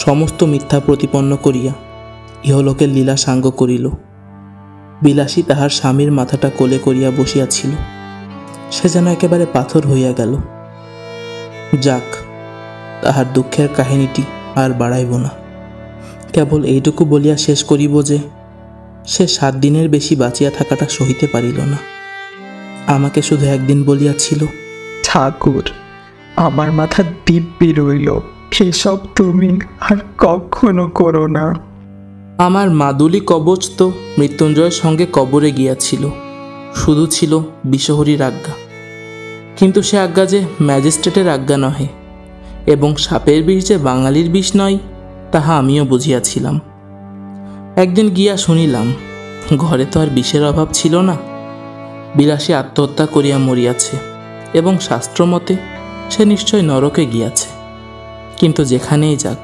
Speaker 1: সমস্ত মিথ্যা প্রতিপন্ন করিয়া ইহলোকের লীলা সাঙ্গ করিল। বিলাসী তাহার স্বামীর মাথাটা কোলে করিয়া বসিয়াছিল। সে যেন একেবারে পাথর হইয়া গেল। যাক, তাহার দুঃখের কাহিনীটি আর বাড়াইব না। কেবল এইটুকু বলিয়া শেষ করিব যে সে 7 দিনের বেশি বাঁচিয়া থাকাটা সহিতে পারিল না। আমাকে শুধু একদিন বলিয়াছিল,
Speaker 2: ঠাকুর, আমার মাথা দিব্যি রইল, এসব তুমি আর কখনো করো না।
Speaker 1: আমার মাদুলি কবচ তো মৃত্যুঞ্জয়ের সঙ্গে কবরে গিয়াছিল, শুধু ছিল বিশ্বহরীর আজ্ঞা। কিন্তু সে আজ্ঞা যে ম্যাজিস্ট্রেটের আজ্ঞা নহে, এবং সাপের বিষ যে বাঙালির বিষ নয়, তাহা আমিও বুঝিয়াছিলাম। একদিন গিয়া শুনিলাম ঘরে তো আর বিষের অভাব ছিল না। বিলাসী আত্মহত্যা করিয়া মরিয়াছে, এবং শাস্ত্রমতে সে নিশ্চয় নরকে গিয়াছে। কিন্তু যেখানেই যাক,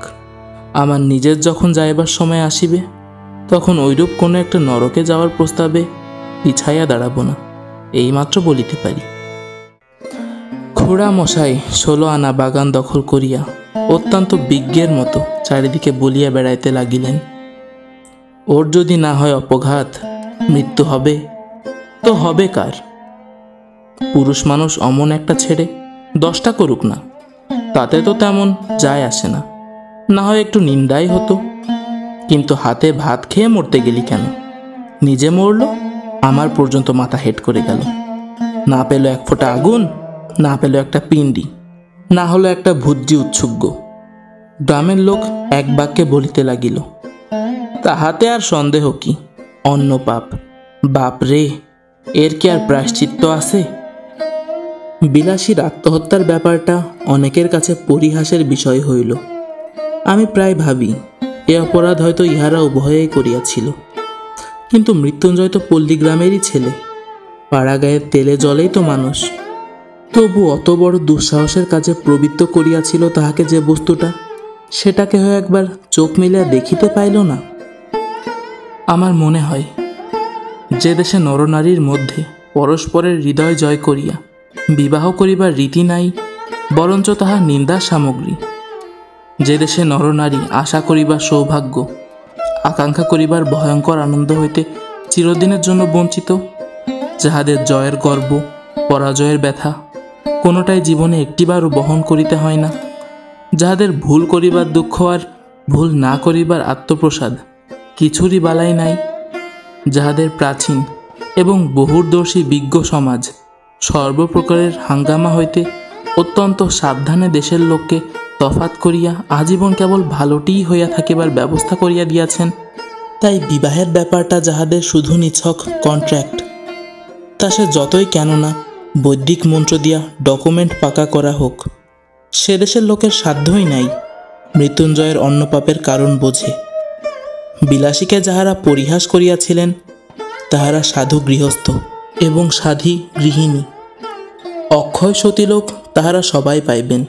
Speaker 1: আমার নিজের যখন যাইবার সময় আসিবে, তখন ঐরূপ কোনো একটা নরকে যাওয়ার প্রস্তাবে পিছাইয়া দাঁড়াবো না, এইমাত্র বলিতে পারি। খুড়া মশাই 16 আনা বাগান দখল করিয়া অত্যন্ত বিজ্ঞের মতো চারিদিকে বলিয়া বেড়াইতে লাগিলেন, ওর যদি না হয় অপঘাত, মৃত্যু হবে তো হবে কার? পুরুষ মানুষ অমন একটা ছেড়ে 10টা করুক না, তাতে তো তেমন যায় আসে না। না হয় একটু নিন্দাই হতো। কিন্তু হাতে ভাত খেয়ে মরতে গেলি কেন? নিজে মরল, আমার পর্যন্ত মাথা হেট করে গেল। না পেল 1 ফোঁটা আগুন, না পেল একটা পিণ্ডি, না হলো একটা ভুজ্জি উৎসুগ্য। গ্রামের লোক এক বাক্যে বলিতে লাগিল, তাহাতে আর সন্দেহ কি? অন্য পাপ। বাপ রে, এর কি আর প্রায়শ্চিত্ত আছে? বিলাসীর আত্মহত্যার ব্যাপারটা অনেকের কাছে পরিহাসের বিষয় হইল। আমি প্রায় ভাবি এ অপরাধ হয়তো ইহারা উভয়েই করিয়াছিল। কিন্তু মৃত্যুঞ্জয় তো পল্লীগ্রামেরই ছেলে, পাড়া গায়ের তেলে জলেই তো মানুষ। তবু অত বড় দুঃসাহসের কাজে প্রবৃত্ত করিয়াছিল তাহাকে যে বস্তুটা, সেটাকে হয় একবার চোখ মিলিয়া দেখিতে পাইল না। আমার মনে হয়, যে দেশে নরনারীর মধ্যে পরস্পরের হৃদয় জয় করিয়া বিবাহ করিবার রীতি নাই, বরঞ্চ তাহা নিন্দার সামগ্রী, যে দেশে নরনারী আশা করিবার সৌভাগ্য, আকাঙ্ক্ষা করিবার ভয়ঙ্কর আনন্দ হইতে চিরদিনের জন্য বঞ্চিত, যাহাদের জয়ের গর্ব, পরাজয়ের ব্যথা কোনোটাই জীবনে একটিবারও বহন করিতে হয় না, যাহাদের ভুল করিবার দুঃখ আর ভুল না করিবার আত্মপ্রসাদ কিছুরই বালাই নাই, যাহাদের প্রাচীন এবং বহুদর্শী বিজ্ঞ সমাজ সর্বপ্রকারের হাঙ্গামা হইতে অত্যন্ত সাবধানে দেশের লোককে তফাত করিয়া আজীবন কেবল ভালোটিই হইয়া থাকিবার ব্যবস্থা করিয়া দিয়াছেন, তাই বিবাহের ব্যাপারটা যাহাদের শুধু নিছক কন্ট্রাক্ট, তা সে যতই কেন না বৈদিক মন্ত্র দিয়া ডকুমেন্ট পাকা করা হোক, সে দেশের লোকের সাধ্যই নাই মৃত্যুঞ্জয়ের অন্য পাপের কারণ বোঝে। বিলাসীকে যাহারা পরিহাস করিয়াছিলেন, তাহারা সাধু গৃহস্থ এবং সাধী গৃহিণী। অক্ষয় সতীলোক তাহারা সবাই পাইবেন,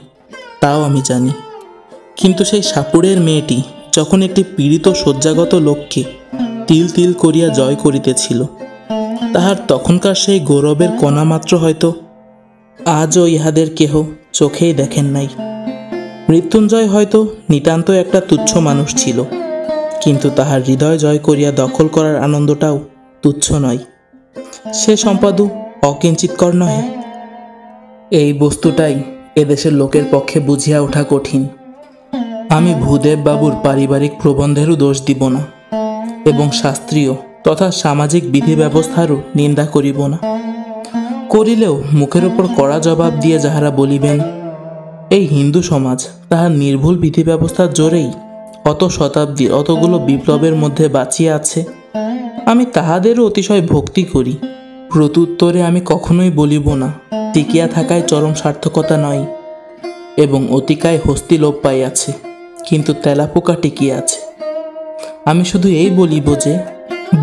Speaker 1: তাও আমি জানি। কিন্তু সেই সাপুড়ের মেয়েটি যখন একটি পীড়িত শয্যাগত লোককে তিল তিল করিয়া জয় করিতেছিল, তাহার তখনকার সেই গৌরবের কণামাত্র হয়তো আজও ইহাদের কেহ চোখেই দেখেন নাই। মৃত্যুঞ্জয় হয়তো নিতান্ত একটা তুচ্ছ মানুষ ছিল, কিন্তু তাহার হৃদয় জয় করিয়া দখল করার আনন্দটাও তুচ্ছ নয়। সে সম্পাদু অকিঞ্চিৎকর নহে। এই বস্তুটাই এদেশের লোকের পক্ষে বুঝিয়া ওঠা কঠিন। আমি ভূদেব বাবুর পারিবারিক প্রবন্ধেরও দোষ দিব না এবং শাস্ত্রীয় তথা সামাজিক বিধি ব্যবস্থারও নিন্দা করিব না। করিলেও মুখের উপর কড়া জবাব দিয়ে যাহারা বলিবেন এই হিন্দু সমাজ তাহার নির্ভুল বিধি ব্যবস্থার জোরেই অত শতাব্দীর অতগুলো বিপ্লবের মধ্যে বাঁচিয়া আছে, আমি তাহাদেরও অতিশয় ভক্তি করি। প্রত্যুত্তরে আমি কখনোই বলিব না টিকিয়া থাকায় চরম সার্থকতা নয় এবং অতিকায় হস্তি লোপ পাইয়াছে, কিন্তু তেলাপোকা টিকিয়া আছে। আমি শুধু এই বলিব যে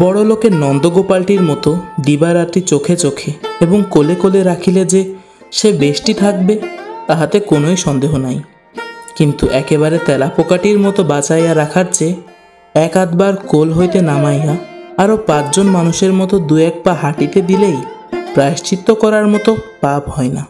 Speaker 1: বড় লোকের নন্দগোপালটির মতো দিবারাত্রি চোখে চোখে এবং কোলে কোলে রাখিলে যে সে বেশটি থাকবে তাহাতে কোনোই সন্দেহ নাই, কিন্তু একেবারে তেলাপোকাটির মতো বাঁচাইয়া রাখার চেয়ে এক আধবার কোল হইতে নামাইয়া আরও 5 জন মানুষের মতো 2-1 পা হাঁটিতে দিলেই প্রায়শ্চিত্ত করার মতো পাপ হয় না।